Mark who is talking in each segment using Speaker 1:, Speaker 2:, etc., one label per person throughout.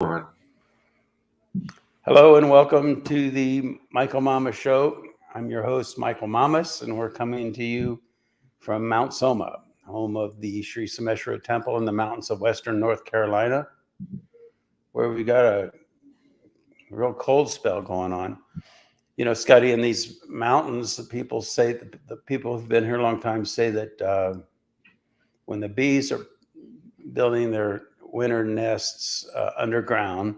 Speaker 1: Hello and welcome to the Michael Mamas Show. I'm your host, Michael Mamas, and we're coming to you from Mount Soma, home of the Sri Someshwara Temple in the mountains of western North Carolina, where we got a real cold spell going on. You know, Scotty, in these mountains, the people who've been here a long time say that when the bees are building their winter nests underground,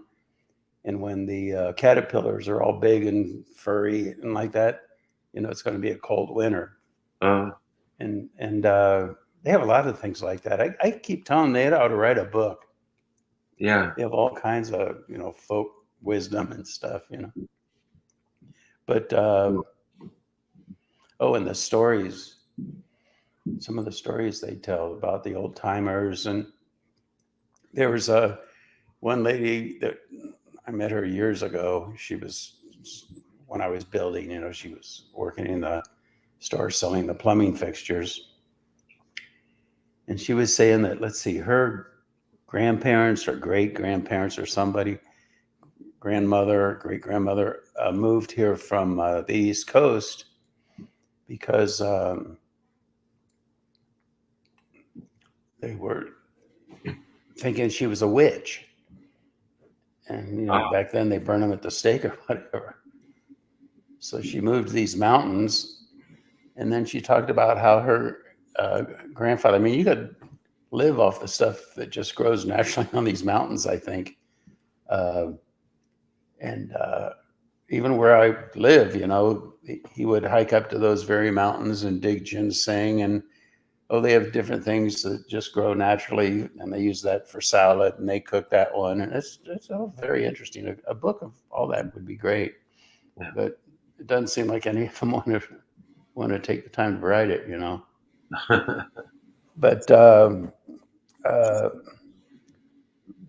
Speaker 1: and when the caterpillars are all big and furry and like that, it's going to be a cold winter. And they have a lot of things like that. I keep telling them they ought to write a book.
Speaker 2: Yeah.
Speaker 1: They have all kinds of, folk wisdom and stuff, But, and the stories, some of the stories they tell about the old timers. And there was one lady that I met her years ago. She was, when I was building, she was working in the store selling the plumbing fixtures. And she was saying that, let's see, her grandparents or great grandparents or somebody, grandmother, great grandmother, moved here from the East Coast because they were thinking she was a witch. And, back then they burned them at the stake or whatever. So she moved to these mountains. And then she talked about how her grandfather, I mean, you could live off the stuff that just grows naturally on these mountains, I think. And even where I live, he would hike up to those very mountains and dig ginseng. And, they have different things that just grow naturally. And they use that for salad and they cook that one. And it's all very interesting. A book of all that would be great.
Speaker 2: Yeah.
Speaker 1: But it doesn't seem like any of them want to take the time to write it, But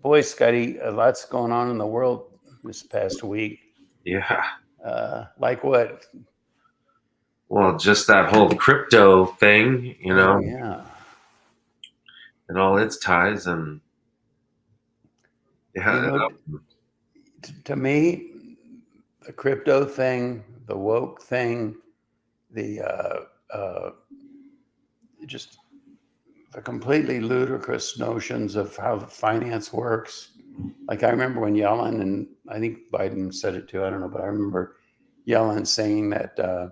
Speaker 1: boy, Scotty, lots going on in the world this past week.
Speaker 2: Yeah.
Speaker 1: Like what?
Speaker 2: Well, just that whole crypto thing,
Speaker 1: Yeah.
Speaker 2: and all its ties, and
Speaker 1: To me, the crypto thing, the woke thing, the just the completely ludicrous notions of how the finance works. Like I remember when Yellen, and I think Biden said it too, I don't know, but I remember Yellen saying that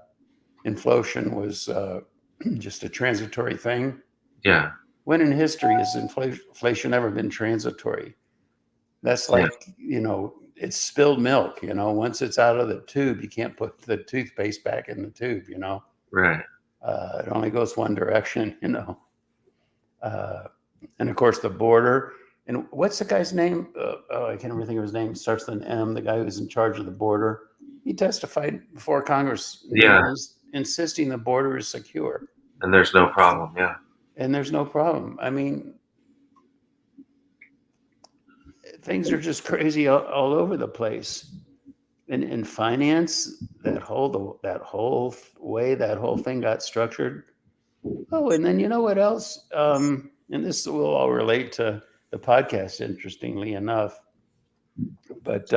Speaker 1: inflation was just a transitory thing.
Speaker 2: Yeah.
Speaker 1: When in history has inflation ever been transitory? That's like, it's spilled milk, once it's out of the tube, you can't put the toothpaste back in the tube,
Speaker 2: Right.
Speaker 1: It only goes one direction, and of course the border. And what's the guy's name? I can't remember, think of his name. Starts with an M. The guy who's in charge of the border. He testified before Congress, insisting the border is secure.
Speaker 2: And there's no problem. Yeah.
Speaker 1: And there's no problem. I mean, things are just crazy all over the place. In finance, that whole way that whole thing got structured. Oh, and then you know what else? And this will all relate to the podcast, interestingly enough. But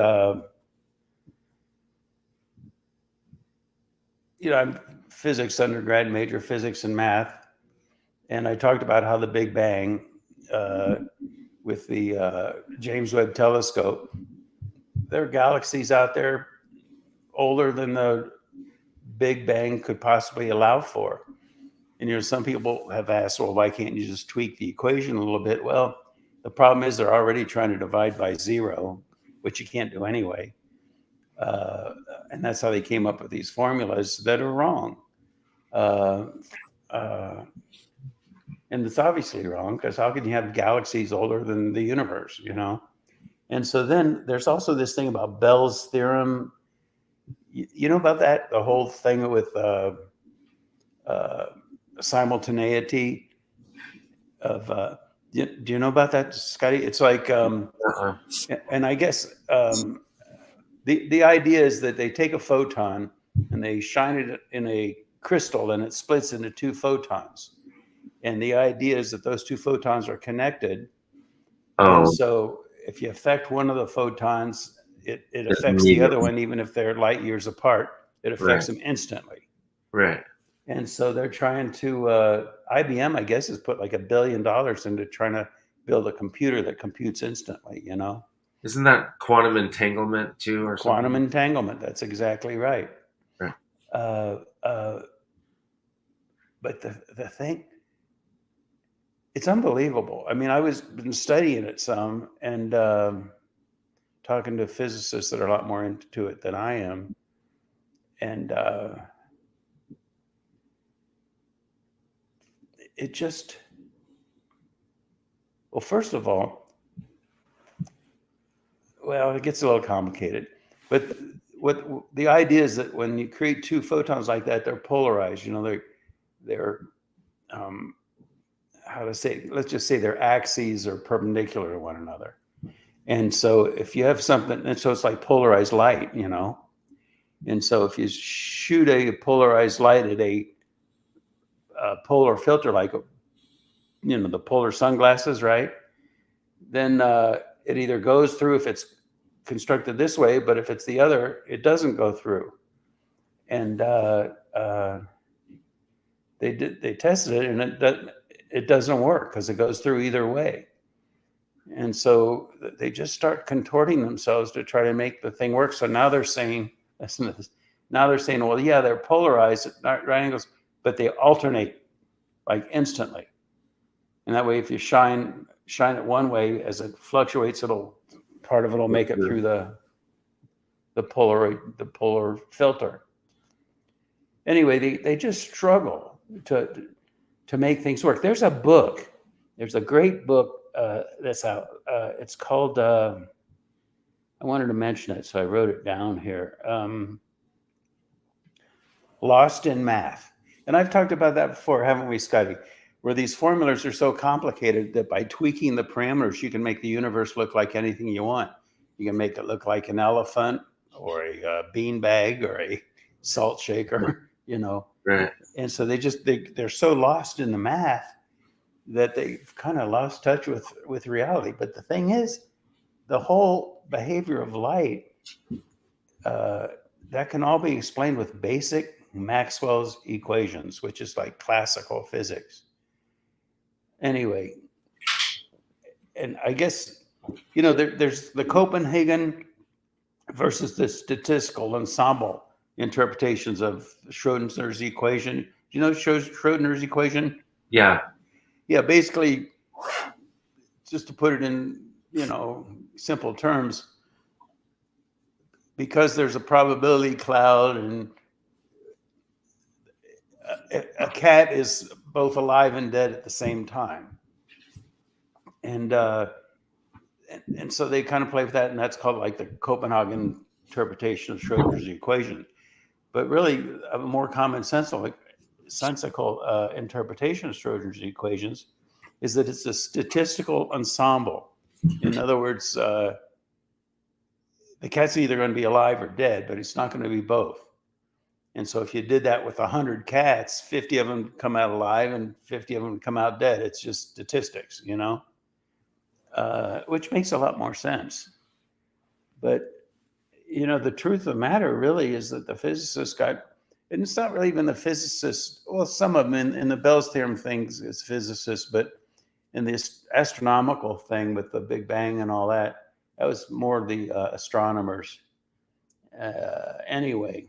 Speaker 1: I'm physics undergrad, major physics and math, and I talked about how the Big Bang, with the James Webb Telescope, there are galaxies out there older than the Big Bang could possibly allow for. And some people have asked, well, why can't you just tweak the equation a little bit? Well, the problem is they're already trying to divide by zero, which you can't do anyway. And that's how they came up with these formulas that are wrong. And it's obviously wrong, because how can you have galaxies older than the universe, And so then there's also this thing about Bell's theorem. You know about that? The whole thing with simultaneity of do you know about that, Scotty? It's like and I guess the idea is that they take a photon and they shine it in a crystal and it splits into two photons, and the idea is that those two photons are connected. And so if you affect one of the photons, it affects the other one, even if they're light years apart. It affects them instantly.
Speaker 2: Right.
Speaker 1: And so they're trying to, IBM, I guess, has put like $1 billion into trying to build a computer that computes instantly, you know?
Speaker 2: Isn't that quantum entanglement too, or something?
Speaker 1: Quantum entanglement, that's exactly right.
Speaker 2: Right.
Speaker 1: But the thing, it's unbelievable. I mean, been studying it some and talking to physicists that are a lot more into it than I am. And it just, well, first of all, well, it gets a little complicated. But what the idea is that when you create two photons like that, they're polarized. You know, they're how to say? Let's just say their axes are perpendicular to one another. And so if you have something, and so it's like polarized light, you know. And so if you shoot a polarized light at a polar filter, like you know the polar sunglasses, right? Then it either goes through if it's constructed this way, but if it's the other, it doesn't go through. And they tested it, and it doesn't work because it goes through either way. And so they just start contorting themselves to try to make the thing work. So now they're saying, listen to this. Now they're saying, well, yeah, they're polarized at right angles, but they alternate like instantly. And that way, if you shine it one way, as it fluctuates, part of it'll make it through the polar filter. Anyway, they just struggle to make things work. There's a book. There's a great book that's out. It's called. I wanted to mention it, so I wrote it down here. Lost in Math, and I've talked about that before, haven't we, Scotty? Where these formulas are so complicated that by tweaking the parameters, you can make the universe look like anything you want. You can make it look like an elephant or a bean bag or a salt shaker, you know.
Speaker 2: Right.
Speaker 1: And so they're so lost in the math that they've kind of lost touch with reality. But the thing is, the whole behavior of light, that can all be explained with basic Maxwell's equations, which is like classical physics. Anyway, and I guess, you know, there's the Copenhagen versus the statistical ensemble interpretations of Schrodinger's equation. Do you know Schrodinger's equation?
Speaker 2: Yeah.
Speaker 1: Yeah, basically, just to put it in, you know, simple terms, because there's a probability cloud and a cat is both alive and dead at the same time. And so they kind of play with that, and that's called like the Copenhagen interpretation of Schrodinger's equation. But really, a more commonsensical interpretation of Schrodinger's equations is that it's a statistical ensemble. In other words, the cat's either going to be alive or dead, but it's not going to be both. And so if you did that with 100 cats, 50 of them come out alive and 50 of them come out dead. It's just statistics, you know, which makes a lot more sense. But, you know, the truth of the matter really is that the physicists and it's not really even the physicists, well, some of them in the Bell's theorem things is physicists, but in this astronomical thing with the Big Bang and all that, that was more the astronomers. Anyway,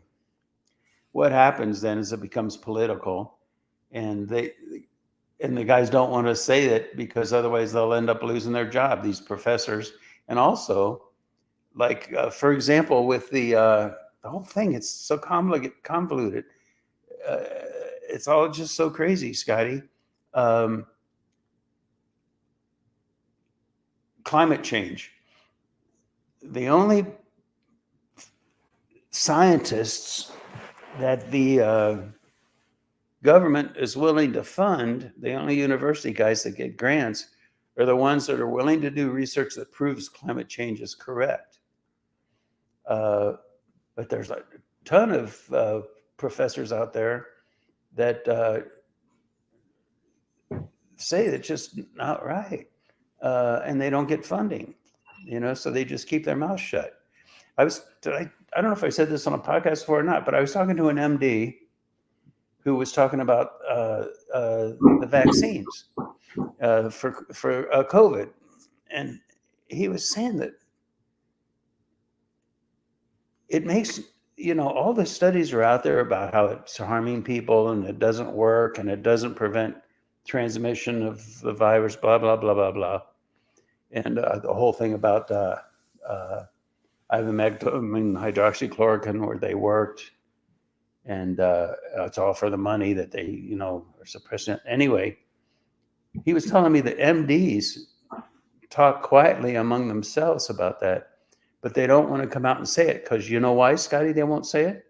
Speaker 1: what happens then is it becomes political, and the guys don't want to say that because otherwise they'll end up losing their job, these professors. And also, like, for example, with the whole thing, it's so convoluted. It's all just so crazy, Scotty. Climate change. The only scientists that the government is willing to fund, the only university guys that get grants, are the ones that are willing to do research that proves climate change is correct. But there's a ton of professors out there that say it's just not right, and they don't get funding. so they just keep their mouth shut. I don't know if I said this on a podcast before or not, but I was talking to an MD who was talking about the vaccines for COVID, and he was saying that it makes, all the studies are out there about how it's harming people and it doesn't work and it doesn't prevent transmission of the virus, blah, blah, blah, blah, blah. And the whole thing about ivermectin, hydroxychloroquine, where they worked, and it's all for the money that they, are suppressing it. Anyway, he was telling me that MDs talk quietly among themselves about that, but they don't want to come out and say it because you know why, Scotty? They won't say it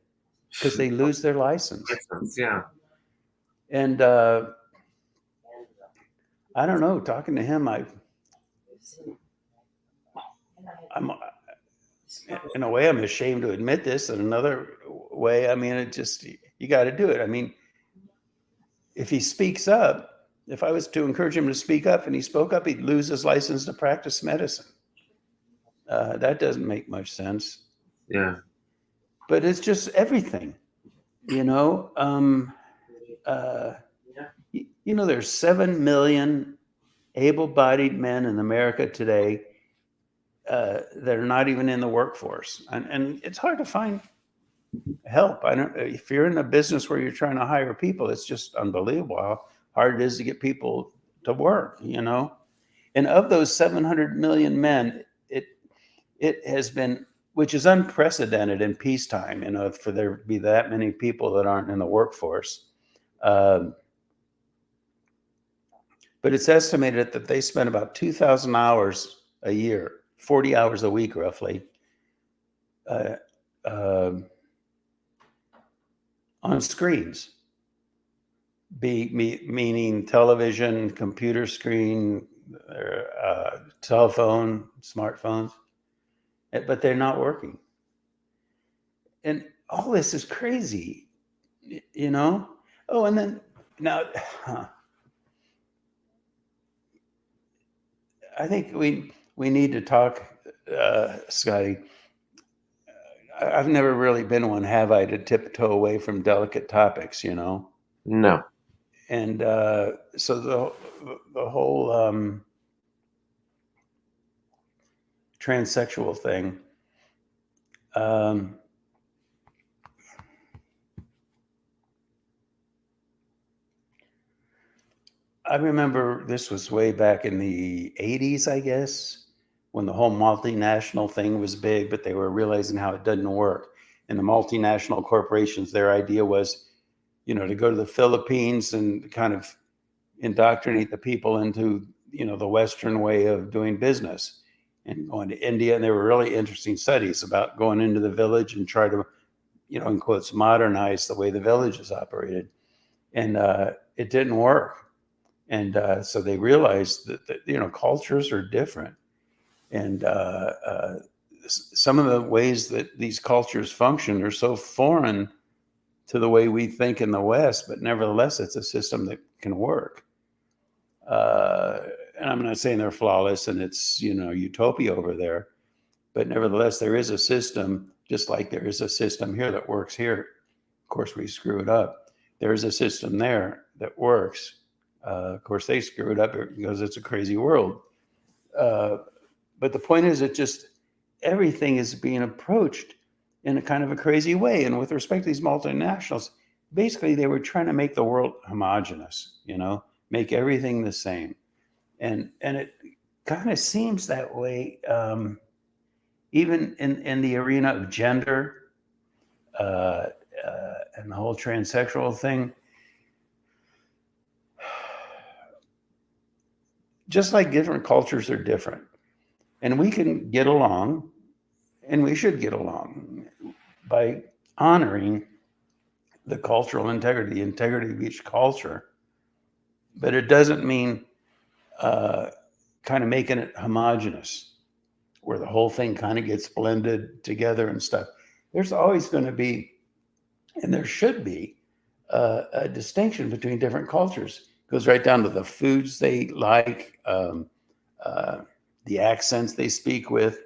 Speaker 1: because they lose their license.
Speaker 2: Yeah.
Speaker 1: And I don't know. Talking to him, I'm in a way I'm ashamed to admit this. In another way, I mean, you got to do it. I mean, if he speaks up, if I was to encourage him to speak up and he spoke up, he'd lose his license to practice medicine. That doesn't make much sense.
Speaker 2: Yeah.
Speaker 1: But it's just everything, there's 7 million able-bodied men in America today that are not even in the workforce. And it's hard to find help. If you're in a business where you're trying to hire people, it's just unbelievable how hard it is to get people to work, And of those 700 million men, it has been, which is unprecedented in peacetime, for there to be that many people that aren't in the workforce. But it's estimated that they spend about 2,000 hours a year, 40 hours a week, roughly, on screens, meaning television, computer screen, telephone, smartphones, but they're not working. And all this is crazy, Oh, and then now, I think we need to talk, Scotty. I've never really been one, have I, to tiptoe away from delicate topics,
Speaker 2: No.
Speaker 1: And so the whole transsexual thing. I remember this was way back in the 80s, I guess, when the whole multinational thing was big, but they were realizing how it doesn't work. And the multinational corporations, their idea was, to go to the Philippines and kind of indoctrinate the people into, the Western way of doing business, and going to India. And there were really interesting studies about going into the village and try to, in quotes, modernize the way the villages operated. And it didn't work. And so they realized that cultures are different. And some of the ways that these cultures function are so foreign to the way we think in the West, but nevertheless, it's a system that can work. And I'm not saying they're flawless and it's, utopia over there, but nevertheless, there is a system, just like there is a system here that works here. Of course, we screw it up. There is a system there that works. Of course, they screw it up because it's a crazy world. But the point is, everything is being approached in a kind of a crazy way. And with respect to these multinationals, basically they were trying to make the world homogenous, make everything the same. And it kind of seems that way, even in the arena of gender and the whole transsexual thing. Just like different cultures are different, and we can get along, and we should get along by honoring the cultural integrity, the integrity of each culture. But it doesn't mean kind of making it homogenous, where the whole thing kind of gets blended together and stuff. There's always going to be, and there should be, a distinction between different cultures. It goes right down to the foods they like, the accents they speak with,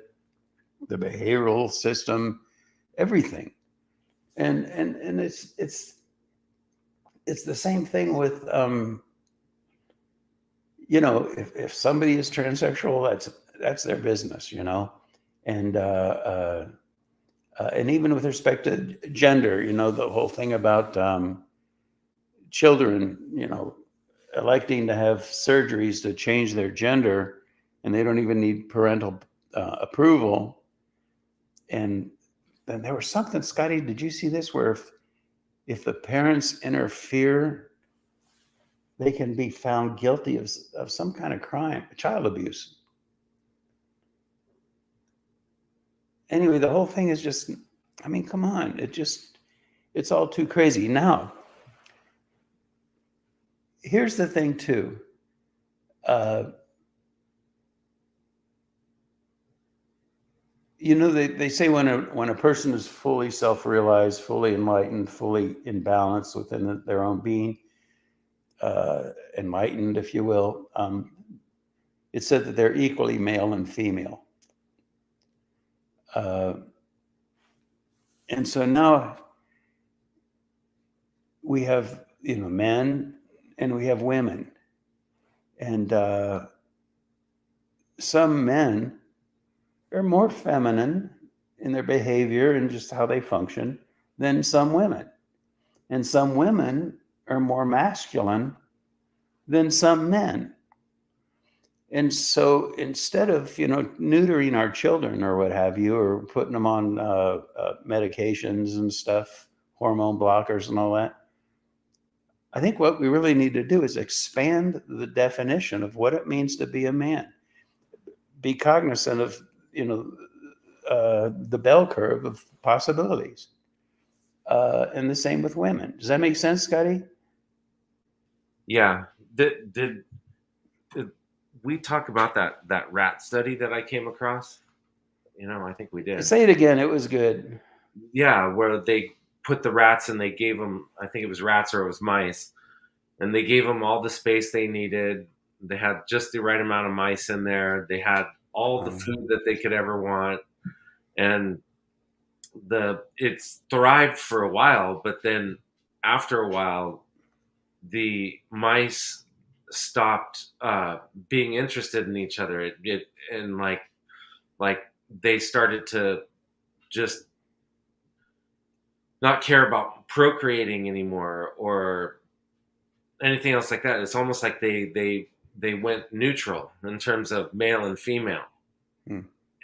Speaker 1: the behavioral system, everything. And it's the same thing with if somebody is transsexual, that's their business, and even with respect to gender, the whole thing about children, electing to have surgeries to change their gender, and they don't even need parental approval. And then there was something, Scotty, did you see this, where if the parents interfere, they can be found guilty of some kind of crime, child abuse. Anyway, the whole thing is just, come on. It's all too crazy. Now, here's the thing too. They say when a person is fully self-realized, fully enlightened, fully in balance within their own being, enlightened, if you will, it's said that they're equally male and female. And so now we have, men and we have women. And some men are more feminine in their behavior and just how they function than some women. And some women are more masculine than some men. And so instead of, neutering our children or what have you, or putting them on medications and stuff, hormone blockers and all that, I think what we really need to do is expand the definition of what it means to be a man. Be cognizant of, the bell curve of possibilities. And the same with women. Does that make sense, Scotty?
Speaker 2: Yeah. Did we talk about that rat study that I came across? I think we did.
Speaker 1: Say it again. It was good.
Speaker 2: Yeah, where they put the rats and they gave them, I think it was rats or it was mice, and they gave them all the space they needed. They had just the right amount of mice in there. They had all the food that they could ever want. And it's thrived for a while, but then after a while, the mice stopped being interested in each other. And like they started to just not care about procreating anymore or anything else like that. It's almost like they went neutral in terms of male and female.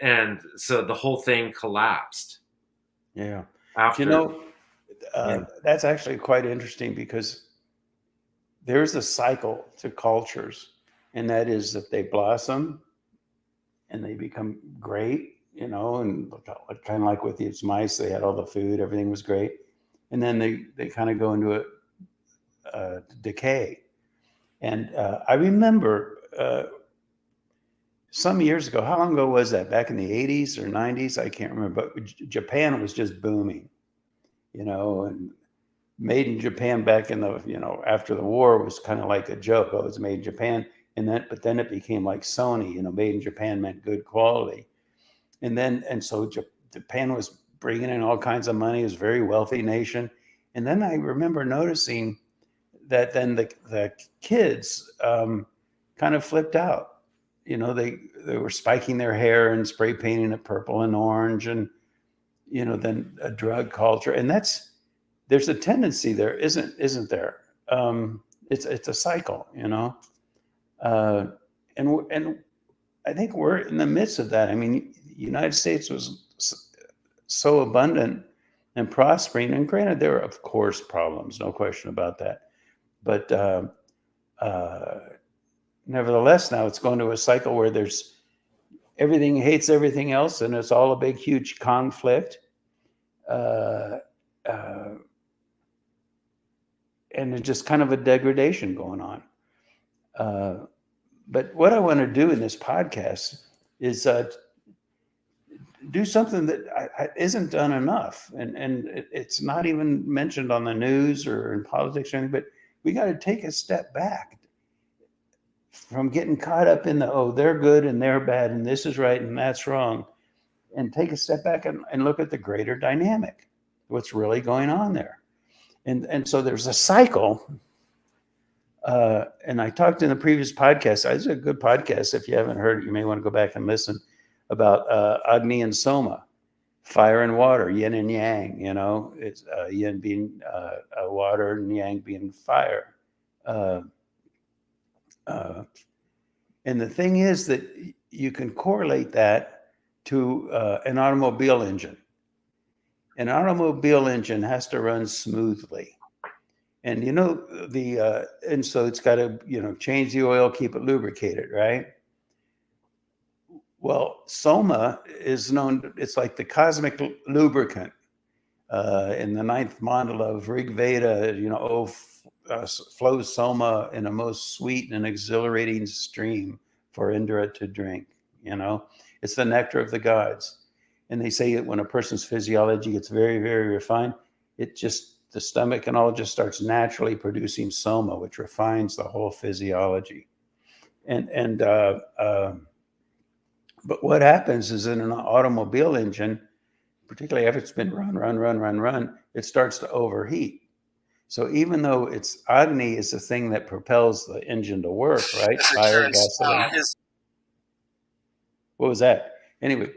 Speaker 2: And so the whole thing collapsed.
Speaker 1: Yeah.
Speaker 2: After,
Speaker 1: that's actually quite interesting, because there's a cycle to cultures, and that is that they blossom and they become great, and kind of like with these mice, they had all the food, everything was great. And then they kind of go into a decay. And I remember some years ago, how long ago was that? Back in the 80s or 90s? I can't remember, but Japan was just booming, and made in Japan back in the, after the war was kind of like a joke. Oh, it's made in Japan. But then it became like Sony, made in Japan meant good quality. And so Japan was bringing in all kinds of money. It was a very wealthy nation. And then I remember noticing that then the kids kind of flipped out. They were spiking their hair and spray painting it purple and orange, and then a drug culture. And there's a tendency there, isn't there? It's a cycle, and I think we're in the midst of that. The United States was so abundant and prospering, and granted, there are of course problems, no question about that. But nevertheless, now it's going to a cycle where there's everything hates everything else, and it's all a big, huge conflict. And it's just kind of a degradation going on. But what I want to do in this podcast is do something that isn't done enough. And it's not even mentioned on the news or in politics or anything, but we got to take a step back. from getting caught up in the, oh, they're good and they're bad and this is right and that's wrong, and take a step back and look at the greater dynamic, what's really going on there. And so there's a cycle. And I talked in the previous podcast, it's a good podcast. If you haven't heard it, you may want to go back and listen, about Agni and Soma, fire and water, yin and yang. It's yin being water and yang being fire. And the thing is that you can correlate that to an automobile engine. An automobile engine has to run smoothly. And and so it's got to, change the oil, keep it lubricated, right? Well, Soma is known, it's like the cosmic lubricant. In the ninth mandala of Rig Veda, flows Soma in a most sweet and exhilarating stream for Indra to drink. It's the nectar of the gods. And they say that when a person's physiology gets very, very refined, the stomach and all just starts naturally producing Soma, which refines the whole physiology. But what happens is in an automobile engine, particularly after it's been run, it starts to overheat. So even though it's Agni is the thing that propels the engine to work, right? Fire, gasoline. What was that? Anyway,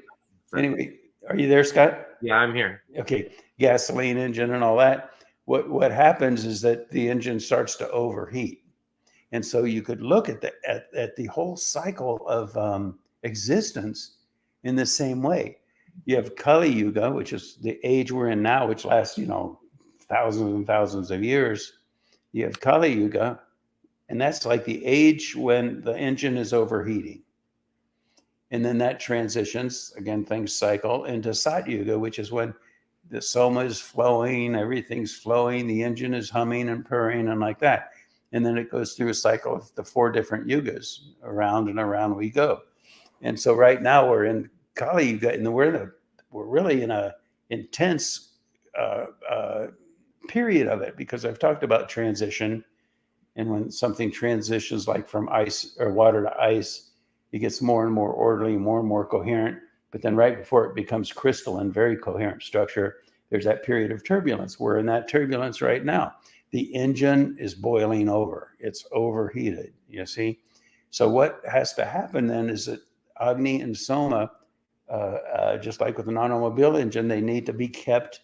Speaker 1: are you there, Scott?
Speaker 2: Yeah, I'm here.
Speaker 1: Okay, gasoline engine and all that. What happens is that the engine starts to overheat, and so you could look at the whole cycle of existence in the same way. You have Kali Yuga, which is the age we're in now, which lasts, thousands and thousands of years. You have Kali Yuga, and that's like the age when the engine is overheating. And then that transitions, again, things cycle into Sat Yuga, which is when the Soma is flowing, everything's flowing, the engine is humming and purring and like that. And then it goes through a cycle of the 4 different yugas, around and around we go. And so right now we're in Kali Yuga, and we're really in a intense period of it, because I've talked about transition, and when something transitions like from ice or water to ice, it gets more and more orderly, more and more coherent. But then right before it becomes crystalline, very coherent structure, there's that period of turbulence. We're in that turbulence right now. The engine is boiling over. It's overheated, you see? So what has to happen then is that Agni and Soma, just like with an automobile engine, they need to be kept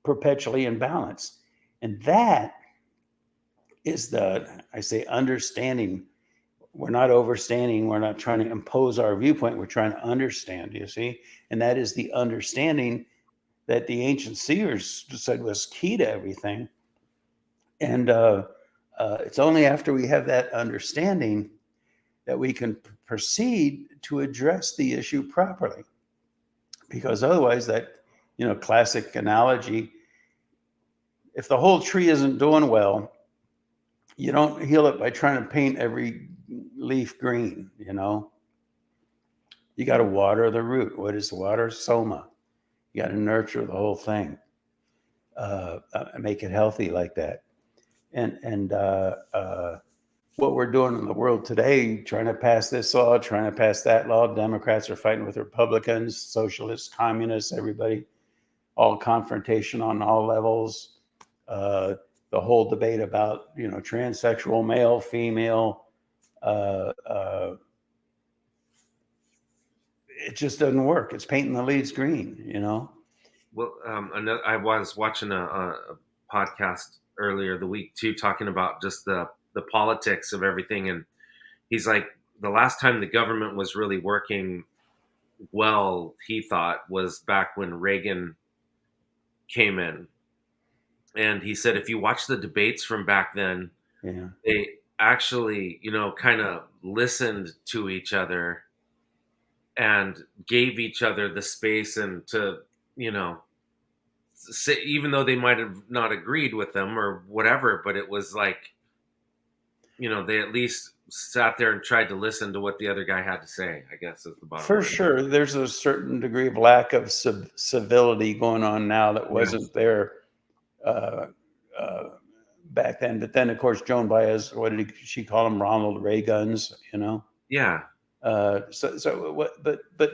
Speaker 1: perpetually in balance. And that is understanding. We're not overstanding. We're not trying to impose our viewpoint. We're trying to understand, you see? And that is the understanding that the ancient seers said was key to everything. And it's only after we have that understanding that we can proceed to address the issue properly. Because otherwise, that, classic analogy, if the whole tree isn't doing well, you don't heal it by trying to paint every leaf green, You got to water the root. What is water? Soma. You got to nurture the whole thing, make it healthy like that. And what we're doing in the world today, trying to pass this law, trying to pass that law. Democrats are fighting with Republicans, socialists, communists, everybody, all confrontation on all levels. The whole debate about, transsexual, male, female. It just doesn't work. It's painting the leaves green,
Speaker 2: Well, I was watching a podcast earlier the week too, talking about just the politics of everything, and he's like, the last time the government was really working well, he thought, was back when Reagan came in. And he said, if you watch the debates from back then, they actually, kind of listened to each other and gave each other the space and to, say, even though they might have not agreed with them or whatever, but it was like, they at least sat there and tried to listen to what the other guy had to say, I guess is the bottom line.
Speaker 1: For sure. There's a certain degree of lack of civility going on now that wasn't there back then. But then, of course, Joan Baez, what did she call them? Ronald Ray guns, you know?
Speaker 2: Yeah.
Speaker 1: But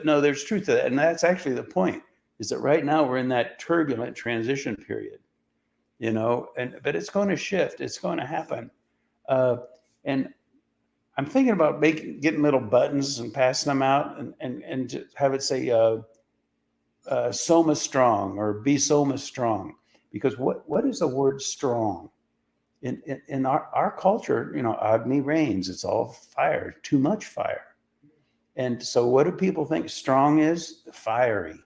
Speaker 1: no, there's truth to that. And that's actually the point, is that right now we're in that turbulent transition period, you know, but it's going to shift. It's going to happen. And I'm thinking about getting little buttons and passing them out and just have it say, Soma strong, or be Soma strong. Because what is the word strong? In our culture, you know, Agni reigns. It's all fire, too much fire. And so what do people think strong is? Fiery.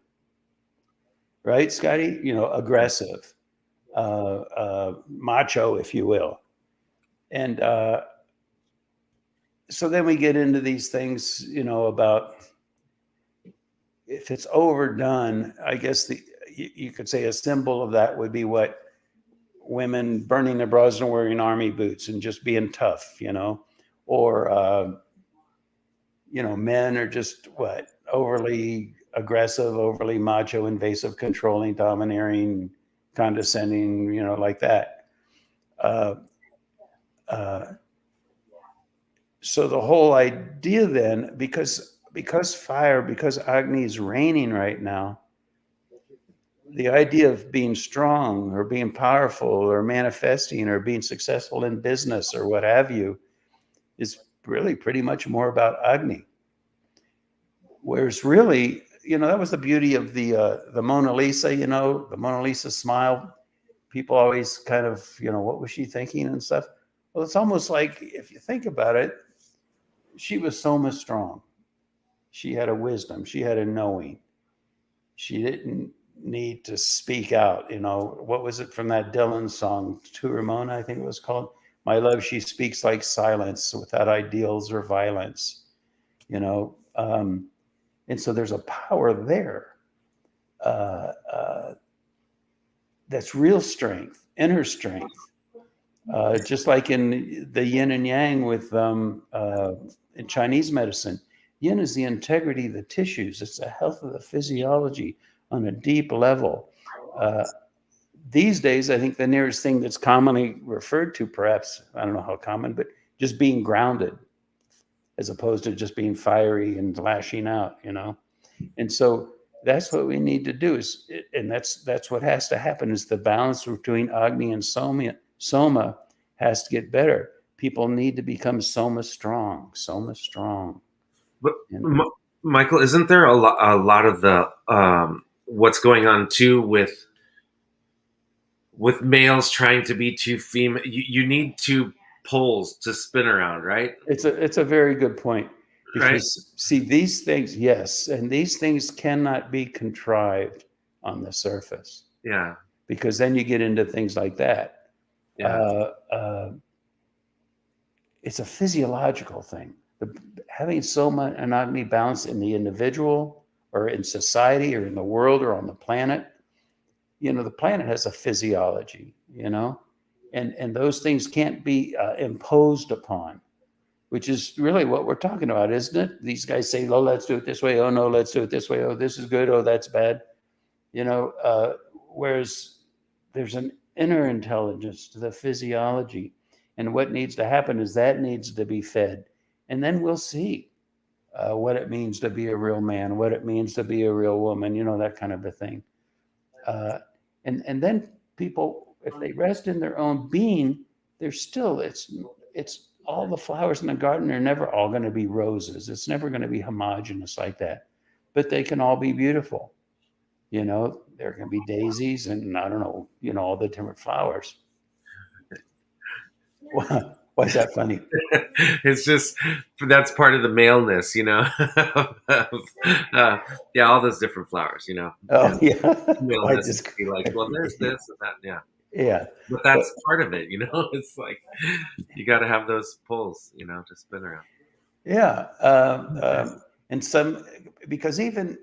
Speaker 1: Right, Scotty? You know, aggressive, macho, if you will. And so then we get into these things, you know, about if it's overdone, I guess you could say a symbol of that would be what women burning their bras and wearing army boots and just being tough, you know, or, you know, men are just what, overly aggressive, overly macho, invasive, controlling, domineering, condescending, you know, like that. So the whole idea then, because fire, because Agni is reigning right now, the idea of being strong or being powerful or manifesting or being successful in business or what have you is really pretty much more about Agni. Whereas really, you know, that was the beauty of the Mona Lisa, you know, the Mona Lisa smile. People always kind of, you know, what was she thinking and stuff? Well, it's almost like, if you think about it, she was so much strong. She had a wisdom. She had a knowing. She didn't need to speak out. You know, what was it from that Dylan song, To Ramona, I think it was called? My love, she speaks like silence, without ideals or violence, you know. And so there's a power there that's real strength, inner strength. Just like in the yin and yang with in Chinese medicine, yin is the integrity of the tissues. It's the health of the physiology on a deep level. These days, I think the nearest thing that's commonly referred to, perhaps, I don't know how common, but just being grounded, as opposed to just being fiery and lashing out, you know? And so that's what we need to do and that's what has to happen, is the balance between Agni and Soma has to get better. People need to become Soma strong.
Speaker 2: But
Speaker 1: You know?
Speaker 2: Michael, isn't there a lot of the what's going on too with males trying to be too female? You need two poles to spin around, right?
Speaker 1: It's a very good point,
Speaker 2: Right?
Speaker 1: because see, these things, yes, and these things cannot be contrived on the surface,
Speaker 2: Yeah.
Speaker 1: because then you get into things like that.
Speaker 2: Yeah.
Speaker 1: It's a physiological thing. Having Soma and Agni balance in the individual or in society or in the world or on the planet, you know, the planet has a physiology, you know, and those things can't be imposed upon, which is really what we're talking about, isn't it? These guys say, oh, let's do it this way. Oh, no, let's do it this way. Oh, this is good. Oh, that's bad. You know, whereas there's an inner intelligence to the physiology. And what needs to happen is that needs to be fed. And then we'll see what it means to be a real man, what it means to be a real woman, you know, that kind of a thing. And then people, if they rest in their own being, they're still, it's all the flowers in the garden are never all going to be roses. It's never going to be homogenous like that. But they can all be beautiful. You know, there can be daisies and I don't know, you know, all the different flowers. Why is that funny?
Speaker 2: It's just that's part of the maleness, you know. Yeah, all those different flowers, you know.
Speaker 1: Oh, yeah. I
Speaker 2: Maleness
Speaker 1: just,
Speaker 2: to be like, well, there's this and that, yeah.
Speaker 1: yeah.
Speaker 2: But
Speaker 1: But
Speaker 2: that's part of it, you know. It's like you got to have those poles, you know, to spin around.
Speaker 1: yeah. And some, because even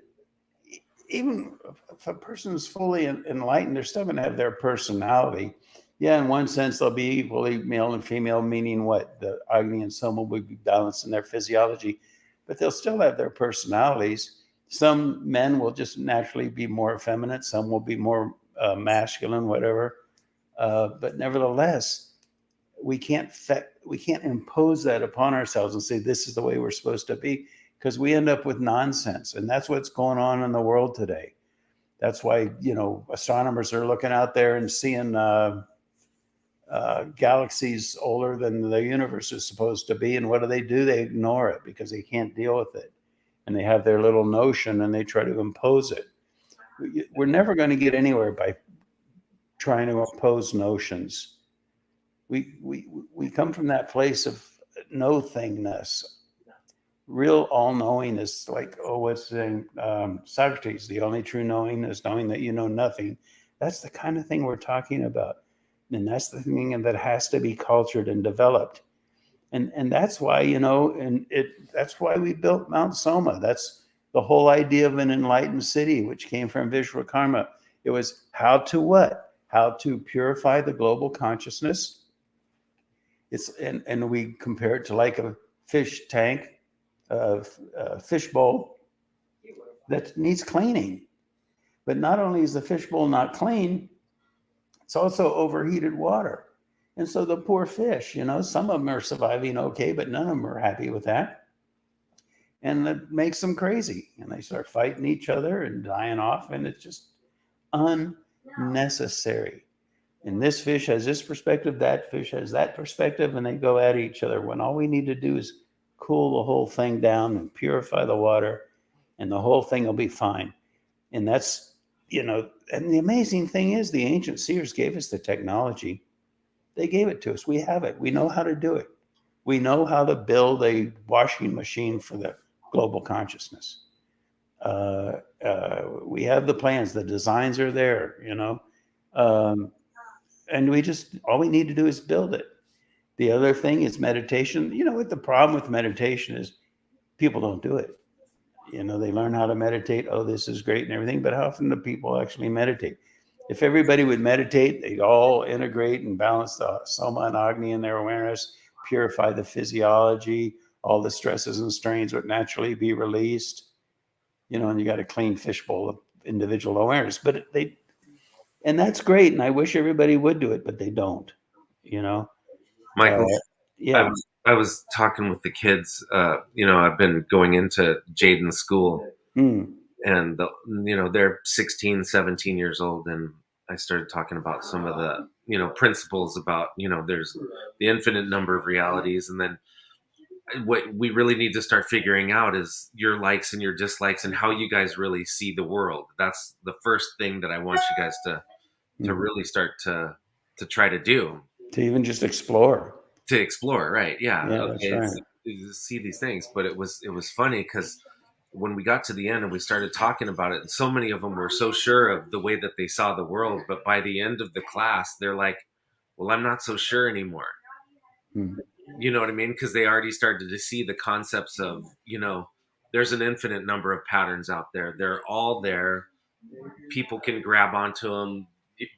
Speaker 1: if a person is fully enlightened, they're still going to have their personality. Yeah, in one sense, they'll be equally male and female, meaning what? The Agni and Soma will be balanced in their physiology, but they'll still have their personalities. Some men will just naturally be more effeminate, some will be more masculine, whatever. But nevertheless, we can't impose that upon ourselves and say this is the way we're supposed to be, because we end up with nonsense. And that's what's going on in the world today. That's why, astronomers are looking out there and seeing galaxies older than the universe is supposed to be. And what do? They ignore it because they can't deal with it. And they have their little notion and they try to impose it. We're never going to get anywhere by trying to impose notions. We come from that place of no thingness. Real all-knowing is like, what's the Socrates, the only true knowing is knowing that you know nothing. That's the kind of thing we're talking about. And that's the thing that has to be cultured and developed. And that's why, that's why we built Mount Soma. That's the whole idea of an enlightened city, which came from Vishwakarma. It was how to what? How to purify the global consciousness. And we compare it to like a fish tank, a fish bowl that needs cleaning. But not only is the fish bowl not clean, it's also overheated water. And so the poor fish, some of them are surviving okay, but none of them are happy with that. And that makes them crazy. And they start fighting each other and dying off. And it's just unnecessary. And this fish has this perspective, that fish has that perspective, and they go at each other when all we need to do is cool the whole thing down and purify the water, and the whole thing will be fine. And that's, and the amazing thing is the ancient seers gave us the technology. They gave it to us. We have it. We know how to do it. We know how to build a washing machine for the global consciousness. We have the plans. The designs are there, and all we need to do is build it. The other thing is meditation. What the problem with meditation is, people don't do it. They learn how to meditate. Oh, this is great and everything. But how often do people actually meditate? If everybody would meditate, they'd all integrate and balance the Soma and Agni in their awareness, purify the physiology, all the stresses and strains would naturally be released. And you got a clean fishbowl of individual awareness. But and that's great. And I wish everybody would do it, but they don't,
Speaker 2: Michael,
Speaker 1: yeah.
Speaker 2: I was talking with the kids. I've been going into Jaden's school, and they're 16, 17 years old, and I started talking about some of the principles about there's the infinite number of realities, and then what we really need to start figuring out is your likes and your dislikes and how you guys really see the world. That's the first thing that I want you guys to really start to try to do.
Speaker 1: To even just explore.
Speaker 2: To explore, right? Yeah.
Speaker 1: Okay. That's right.
Speaker 2: See these things, but it was funny because when we got to the end and we started talking about it, and so many of them were so sure of the way that they saw the world, but by the end of the class, they're like, "Well, I'm not so sure anymore." You know what I mean? Because they already started to see the concepts of there's an infinite number of patterns out there. They're all there. People can grab onto them,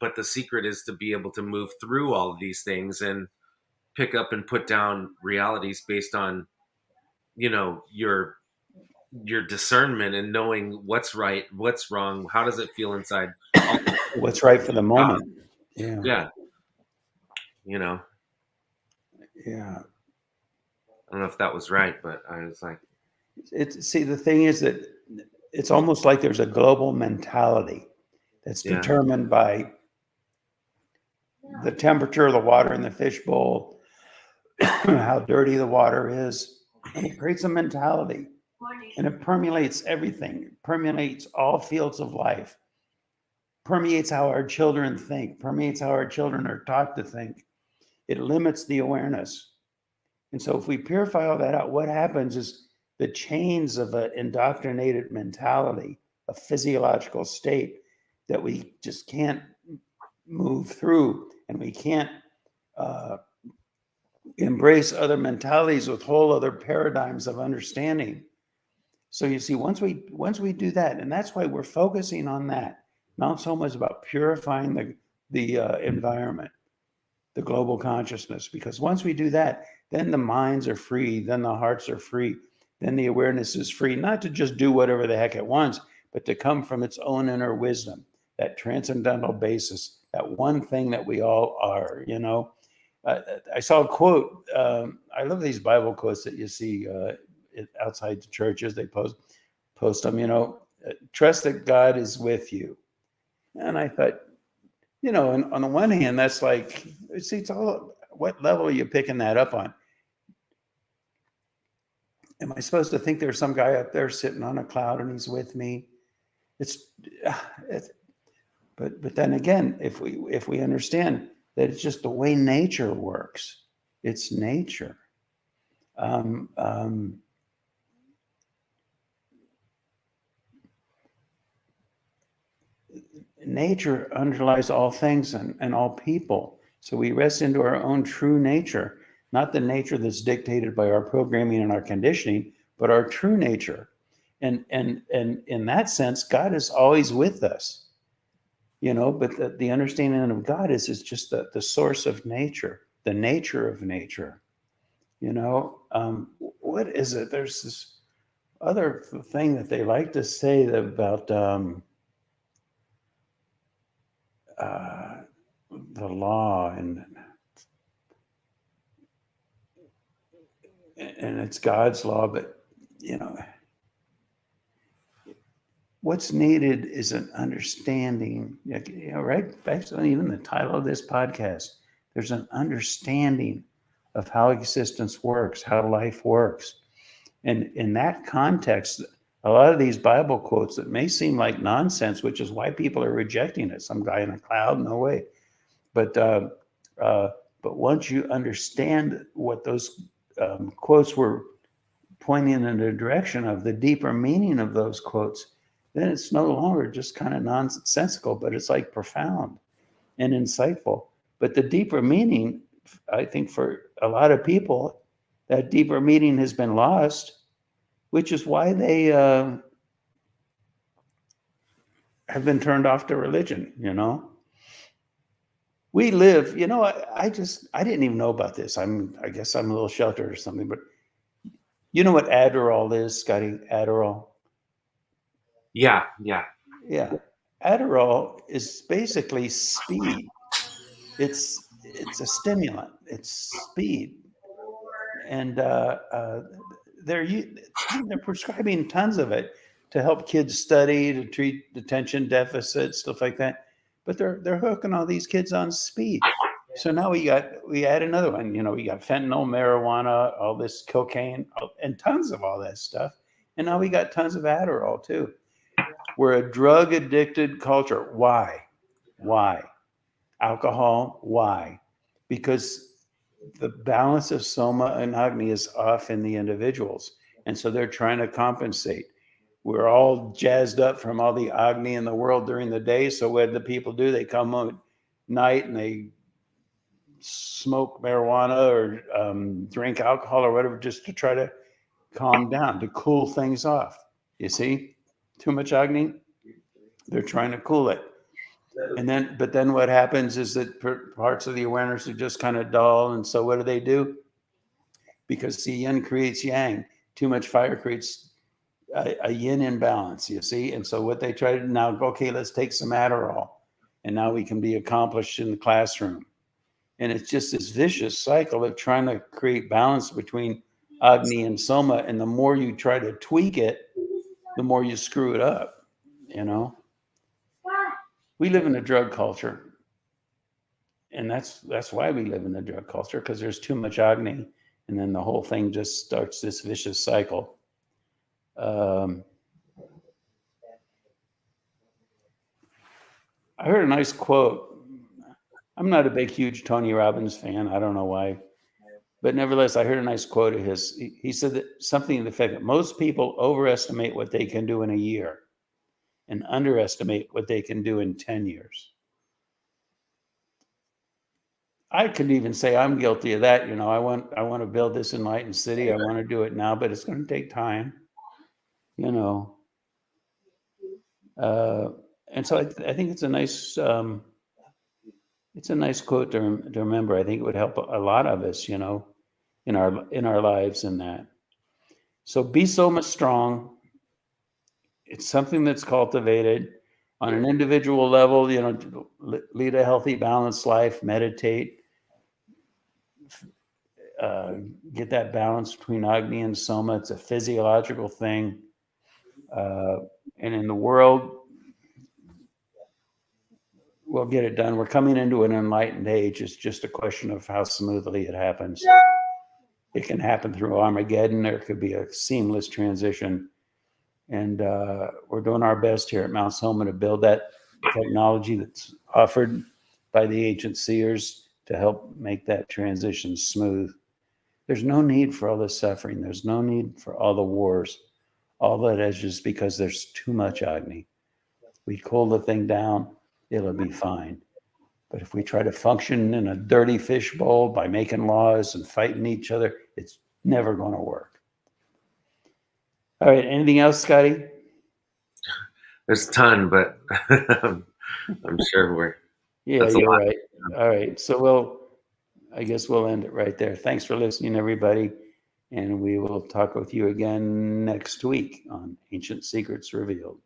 Speaker 2: but the secret is to be able to move through all of these things and pick up and put down realities based on your discernment and knowing what's right, what's wrong, how does it feel inside,
Speaker 1: what's right for the moment.
Speaker 2: Yeah.
Speaker 1: Yeah.
Speaker 2: I don't know if that was right, but I was like,
Speaker 1: the thing is that it's almost like there's a global mentality that's determined by the temperature of the water in the fishbowl, how dirty the water is, and it creates a mentality, and it permeates everything. It permeates all fields of life, permeates how our children think, permeates how our children are taught to think. It limits the awareness. And so if we purify all that out, what happens is the chains of an indoctrinated mentality, a physiological state that we just can't move through, and we can't embrace other mentalities with whole other paradigms of understanding. So you see, once we do that, and that's why we're focusing on that. Mount Soma is about purifying the environment, the global consciousness, because once we do that, then the minds are free, then the hearts are free, then the awareness is free, not to just do whatever the heck it wants, but to come from its own inner wisdom, that transcendental basis, that one thing that we all are, I saw a quote. I love these Bible quotes that you see outside the churches. They post them. Trust that God is with you. And I thought, and on the one hand, that's like, see, it's all, what level are you picking that up on? Am I supposed to think there's some guy up there sitting on a cloud and he's with me? It's but then again, if we understand that it's just the way nature works, it's nature. Nature underlies all things and all people. So we rest into our own true nature, not the nature that's dictated by our programming and our conditioning, but our true nature. And in that sense, God is always with us, but the understanding of God is just the source of nature, the nature of nature. What is it? There's this other thing that they like to say about the law, and it's God's law, but what's needed is an understanding. Right back to even the title of this podcast. There's an understanding of how existence works, how life works, and in that context, a lot of these Bible quotes that may seem like nonsense, which is why people are rejecting it. Some guy in a cloud, no way. But once you understand what those quotes were pointing in the direction of, the deeper meaning of those quotes, then it's no longer just kind of nonsensical, but it's like profound and insightful. But the deeper meaning, I think for a lot of people, that deeper meaning has been lost, which is why they have been turned off to religion. We live, I didn't even know about this. I guess I'm a little sheltered or something, but you know what Adderall is, Scotty? Adderall?
Speaker 2: Yeah.
Speaker 1: Adderall is basically speed. It's a stimulant. It's speed. And they're prescribing tons of it to help kids study, to treat attention deficits, stuff like that. But they're hooking all these kids on speed. So now we add another one. We got fentanyl, marijuana, all this cocaine, and tons of all that stuff. And now we got tons of Adderall too. We're a drug addicted culture. Why? Alcohol? Why? Because the balance of soma and agni is off in the individuals. And so they're trying to compensate. We're all jazzed up from all the agni in the world during the day. So what do the people do? They come at night and they smoke marijuana or drink alcohol or whatever, just to try to calm down, to cool things off. You see, too much agni, they're trying to cool it. But then what happens is that parts of the awareness are just kind of dull. And so what do? Because the yin creates yang. Too much fire creates a yin imbalance, you see? And so what they try to now, okay, let's take some Adderall. And now we can be accomplished in the classroom. And it's just this vicious cycle of trying to create balance between Agni and Soma. And the more you try to tweak it, the more you screw it up, We live in a drug culture. And that's why we live in the drug culture, because there's too much Agni. And then the whole thing just starts this vicious cycle. I heard a nice quote. I'm not a big, huge Tony Robbins fan. I don't know why. But nevertheless, I heard a nice quote of his. He said that something to the effect that most people overestimate what they can do in a year and underestimate what they can do in 10 years. I could even say I'm guilty of that. I want to build this enlightened city. I want to do it now, but it's going to take time. And so I think it's a nice quote to remember. I think it would help a lot of us, in our lives in that. So be so much strong. It's something that's cultivated on an individual level, lead a healthy, balanced life, meditate, get that balance between Agni and Soma. It's a physiological thing. And in the world, we'll get it done. We're coming into an enlightened age. It's just a question of how smoothly it happens. It can happen through Armageddon. There could be a seamless transition. And we're doing our best here at Mount Soma to build that technology that's offered by the ancient seers to help make that transition smooth. There's no need for all this suffering. There's no need for all the wars. All that is just because there's too much Agni. We cool the thing down, it'll be fine. But if we try to function in a dirty fishbowl by making laws and fighting each other, it's never going to work. All right. Anything else, Scotty?
Speaker 2: There's a ton, but I'm sure
Speaker 1: Yeah, you're right. All right. So I guess we'll end it right there. Thanks for listening, everybody. And we will talk with you again next week on Ancient Secrets Revealed.